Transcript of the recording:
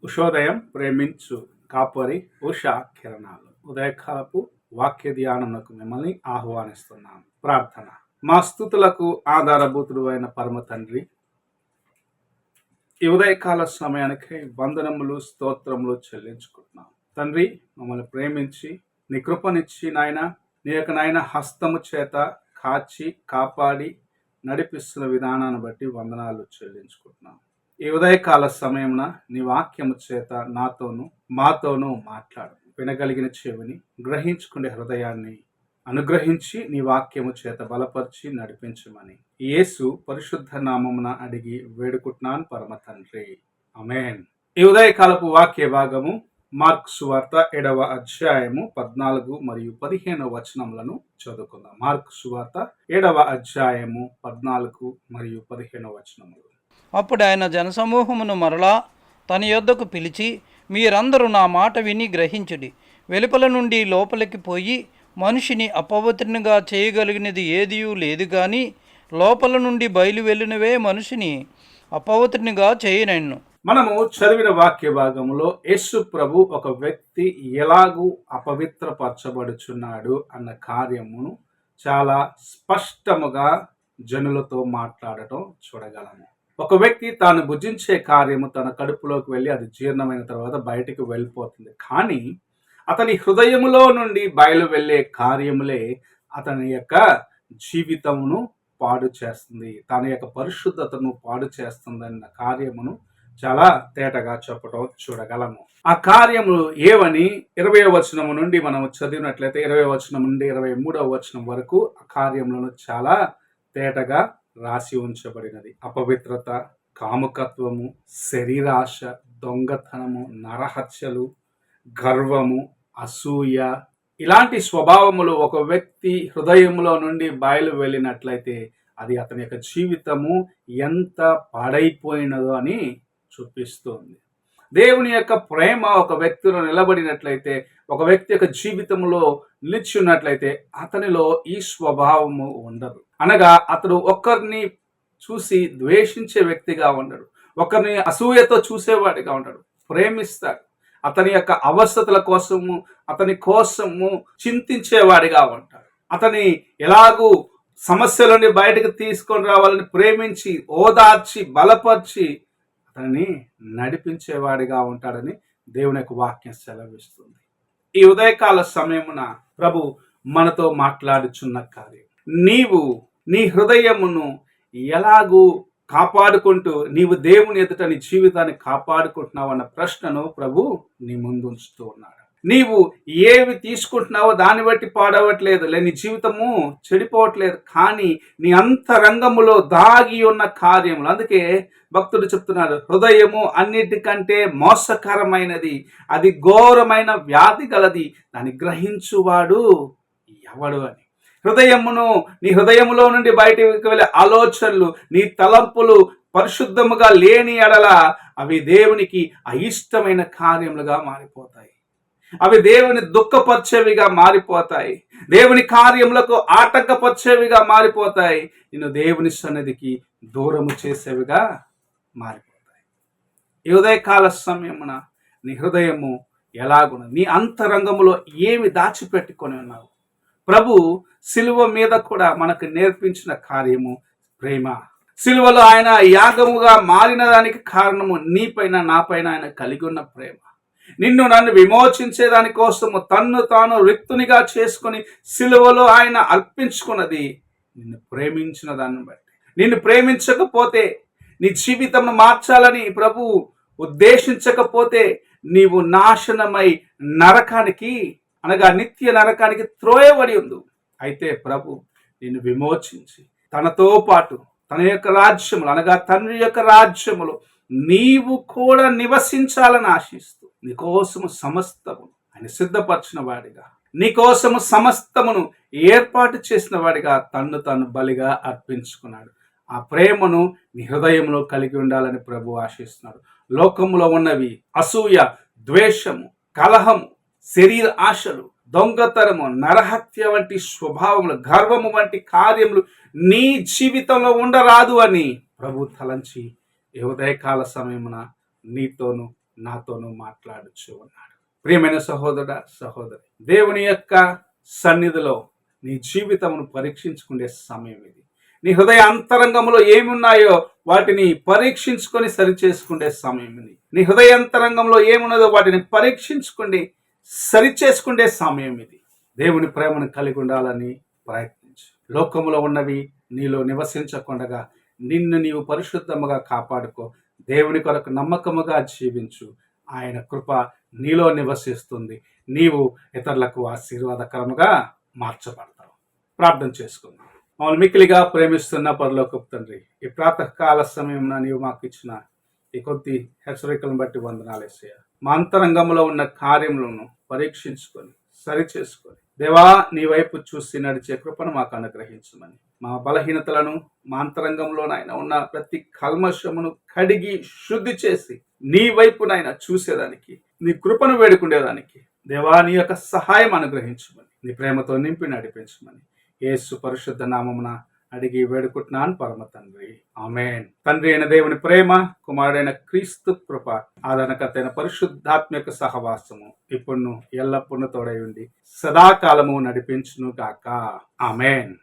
ఉషోదయం ప్రేమించు కాపరి ఉషా కిరణాలు ఉదయకాలపు వాక్య ధ్యానములకు మిమ్మల్ని ఆహ్వానిస్తున్నాం. ప్రార్థన. మా స్తుతులకు ఆధారభూతుడు అయిన పరమ తండ్రి, ఈ ఉదయకాల సమయానికి వందనములు స్తోత్రములు చెల్లించుకుంటున్నాం. తండ్రి, మమ్మల్ని ప్రేమించి నీ కృపనిచ్చి నాయన నీ యొక్క నాయన హస్తము చేత కాచి కాపాడి నడిపిస్తున్న విధానాన్ని బట్టి వందనాలు చెల్లించుకుంటున్నాం. ఈ ఉదయకాల సమయమున నీ వాక్యము చేత నాతోనూ మాతోనూ మాట్లాడు. వినగలిగిన చెవిని, గ్రహించుకునే హృదయాన్ని అనుగ్రహించి నీ వాక్యము చేత బలపరిచి నడిపించమని యేసు పరిశుద్ధ నామమున అడిగి వేడుకుంటున్నాను పరమ తండ్రి, ఆమేన్. ఈ ఉదయకాలపు వాక్య భాగము మార్కు సువార్త 7వ అధ్యాయము 14 మరియు 15 వచనములను చదువుకుందాం. మార్కు సువార్త 7వ అధ్యాయము 14 మరియు 15 వచనములు. అప్పుడు ఆయన జనసమూహమును మరలా తన యొద్దకు పిలిచి, మీరందరూ నా మాట విని గ్రహించుడి. వెలుపల నుండి లోపలికి పోయి మనిషిని అపవిత్రునిగా చేయగలిగినది ఏదియూ లేదు, కానీ లోపల నుండి బయలు వెళ్ళినవే మనిషిని అపవిత్రునిగా చేయనన్ను. మనము చదివిన వాక్య భాగంలో యేసు ప్రభు ఒక వ్యక్తి ఎలాగూ అపవిత్రపరచబడుచున్నాడు అన్న కార్యమును చాలా స్పష్టముగా జనులతో మాట్లాడటం చూడగలము. ఒక వ్యక్తి తాను భుజించే కార్యము తన కడుపులోకి వెళ్ళి అది జీర్ణమైన తర్వాత బయటికి వెళ్ళిపోతుంది, కానీ అతని హృదయములో నుండి బయలు వెళ్ళే కార్యములే అతని యొక్క జీవితమును పాడు చేస్తుంది, తన యొక్క పరిశుద్ధతను పాడు చేస్తుంది అన్న కార్యమును చాలా తేటగా చెప్పడం చూడగలము. ఆ కార్యము ఏవని 20వ వచనము నుండి మనం చదివినట్లయితే 20వ వచనం నుండి 23వ వచనం వరకు ఆ కార్యములను చాలా తేటగా రాసి ఉంచబడినది. అపవిత్రత, కాముకత్వము, శరీరాశ, దొంగతనము, నరహత్యలు, గర్వము, అసూయ, ఇలాంటి స్వభావములు ఒక వ్యక్తి హృదయంలో నుండి బయలు వెళ్ళినట్లయితే అది అతని యొక్క జీవితము ఎంత పాడైపోయినదో అని చూపిస్తుంది. దేవుని యొక్క ప్రేమ ఒక వ్యక్తిలో నిలబడినట్లయితే, ఒక వ్యక్తి యొక్క జీవితంలో నిలిచి ఉన్నట్లయితే అతనిలో ఈ స్వభావము ఉండదు. అనగా అతడు ఒకరిని చూసి ద్వేషించే వ్యక్తిగా ఉండడు, ఒకరిని అసూయతో చూసేవాడిగా ఉండడు, ప్రేమిస్తాడు. అతని యొక్క అవసరతల కోసము, అతని కోసము చింతించేవాడిగా ఉంటాడు. అతని ఎలాగూ సమస్యల నుండి బయటకు తీసుకొని రావాలని ప్రేమించి ఓదార్చి బలపరిచి అతన్ని నడిపించేవాడిగా ఉంటాడని దేవుని యొక్క వాక్యం సెలవిస్తుంది. ఈ ఉదయకాల సమయమున ప్రభు మనతో మాట్లాడుచున్న కార్యం, నీవు నీ హృదయమును ఎలాగూ కాపాడుకుంటూ నీవు దేవుని ఎదుట నీ జీవితాన్ని కాపాడుకుంటున్నావు అన్న ప్రశ్నను ప్రభు నీ ముందు ఉంచుతూ ఉన్నాడు. నీవు ఏవి తీసుకుంటున్నావో దాన్ని బట్టి పాడవట్లేదు, నీ జీవితము చెడిపోవట్లేదు, కానీ నీ అంతరంగములో దాగి ఉన్న కార్యములు. అందుకే భక్తుడు చెప్తున్నాడు, హృదయము అన్నిటికంటే మోసకరమైనది, అది ఘోరమైన వ్యాధి గలది, దాన్ని గ్రహించువాడు ఎవడు అని. హృదయమును, నీ హృదయములో నుండి బయటకు వెళ్ళే ఆలోచనలు, నీ తలంపులు పరిశుద్ధముగా లేని ఎడల అవి దేవునికి అయిష్టమైన కార్యములుగా మారిపోతాయి, అవి దేవుని దుఃఖపరిచేవిగా మారిపోతాయి, దేవుని కార్యములకు ఆటంకపరిచేవిగా మారిపోతాయి, నిన్ను దేవుని సన్నిధికి దూరము చేసేవిగా మారిపోతాయి. ఈ ఉదయకాల సమయమున నీ హృదయము ఎలాగున్నది, నీ అంతరంగములో ఏమి దాచిపెట్టుకొని ఉన్నావు? ప్రభు సిలువ మీద కూడా మనకు నేర్పించిన కార్యము ప్రేమ. సిలువలో ఆయన యాగముగా మారిన దానికి కారణము నీపైన నాపైన ఆయన కలిగి ఉన్న ప్రేమ. నిన్ను నన్ను విమోచించేదాని కోసము తన్ను తాను రిక్తునిగా చేసుకొని సిలువలో ఆయన అర్పించుకున్నది నిన్ను ప్రేమించిన దాన్ని బట్టి. నిన్ను ప్రేమించకపోతే, నీ జీవితంను మార్చాలని ప్రభు ఉద్దేశించకపోతే నీవు నాశనమై నరకానికి, అనగా నిత్య నరకానికి త్రోయబడి ఉంది. అయితే ప్రభు నిన్ను విమోచించి తనతో పాటు తన యొక్క రాజ్యములు, అనగా తండ్రి యొక్క రాజ్యములు నీవు కూడా నివసించాలని ఆశిస్తూ నీకోసము సమస్తమును ఆయన సిద్ధపరిచిన వాడిగా, నీకోసము సమస్తమును ఏర్పాటు చేసిన వాడిగా తన్ను తాను బలిగా అర్పించుకున్నాడు. ఆ ప్రేమను నీ హృదయంలో కలిగి ఉండాలని ప్రభు ఆశిస్తున్నాడు. లోకములో ఉన్నవి అసూయ, ద్వేషము, కలహము, శరీర ఆశలు, దొంగతనము, నరహత్య వంటి స్వభావములు, గర్వము వంటి కార్యములు నీ జీవితంలో ఉండరాదు అని ప్రభు తలంచి ఈ ఉదయకాల సమయమున నీతోనూ నాతోనూ మాట్లాడుచు ఉన్నాడు. ప్రియమైన సహోదర సహోదరి, దేవుని యొక్క సన్నిధిలో నీ జీవితమును పరీక్షించుకునే సమయం ఇది. నీ హృదయ అంతరంగంలో ఏమున్నాయో వాటిని పరీక్షించుకొని సరిచేసుకునే సమయం ఇది. నీ హృదయ అంతరంగంలో ఏమున్నదో వాటిని పరీక్షించుకోండి, సరిచేసుకునే సమయం ఇది. దేవుని ప్రేమను కలిగి ఉండాలని ప్రయత్నించు. లోకములో ఉన్నవి నీలో నివసించకుండగా నిన్ను నీవు పరిశుద్ధముగా కాపాడుకో. దేవుని కొరకు నమ్మకముగా జీవించు. ఆయన కృప నీలో నివసిస్తుంది. నీవు ఇతరులకు ఆశీర్వాదకరముగా మార్చబడతావు. ప్రార్థన చేసుకుందాం. మమ్మల్ని మిక్కిలిగా ప్రేమిస్తున్న పరలోకపు తండ్రి, ఈ ప్రాతకాల సమయంలో నీవు మాకు ఇచ్చిన ఈ కొద్ది హెచ్చరికలను బట్టి వందనాలు యేసయ్యా. మా అంతరంగంలో ఉన్న కార్యములను పరీక్షించుకొని సరిచేసుకొని దేవా నీ వైపు చూసి నడిచే కృపను మాకు అనుగ్రహించమని, మా బలహీనతలను మా అంతరంగంలోనైనా ఉన్న ప్రతి కల్మషమును కడిగి శుద్ధి చేసి నీ వైపునైనా చూసేదానికి, నీ కృపను వేడుకునేదానికి దేవా నీ యొక్క సహాయం అనుగ్రహించమని, నీ ప్రేమతో నింపి నడిపించమని యేసు పరిశుద్ధ నామమున అడిగి వేడుకుంటున్నాను పరమ తండ్రి, ఆమేన్. తండ్రి అయిన దేవుని ప్రేమ, కుమారుడైన క్రీస్తు కృప, ఆదరణకర్త అయిన పరిశుద్ధాత్మక సహవాసము ఇప్పుడు ఎల్లప్పుడూ తోడై ఉండి సదాకాలము నడిపించును గాక. ఆమేన్.